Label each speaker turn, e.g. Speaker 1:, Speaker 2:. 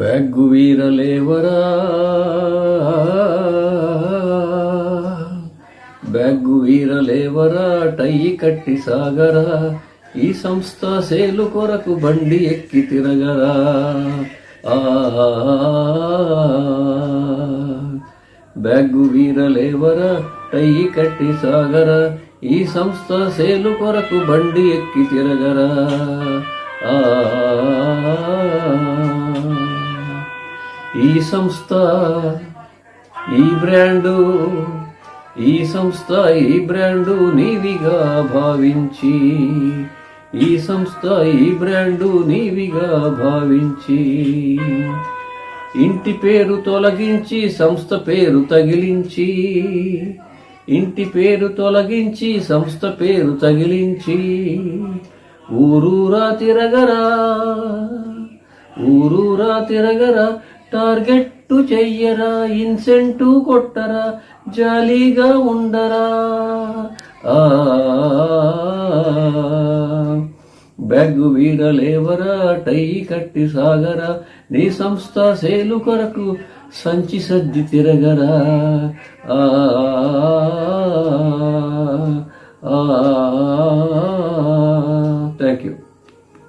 Speaker 1: Bag వీరలేవరా, bag వీరలేవరా, టై కట్టి సాగరా, ఈ సంస్థ సేలు కొరకు బండి ఎక్కి తిరగరా. బ్యాగ్గు వీరలేవరా, టై కట్టి సాగరా, ఈ సంస్థ సేలు కొరకు బండి ఎక్కి తిరగరా. ఈ సంస్థ ఈ బ్రాండు, ఈ సంస్థ ఈ బ్రాండు నీవిగా భావించి, ఈ సంస్థ ఈ బ్రాండు నీవిగా భావించి, ఇంటి పేరు తొలగించి సంస్థ పేరు తగిలించి, ఇంటి పేరు తొలగించి సంస్థ పేరు తగిలించి, ఊరూరా తిరగరా, ఊరూరా తిరగరా, టార్గెట్టు చెయ్యరా, ఇన్సెంటివ్ కొట్టరా, జాలీగా ఉండరా. బ్యాగ్గు వీరలేవరా, టై కట్టి సాగరా, నీ సంస్థ సేలు కొరకు సంచి సర్ది తిరగరా.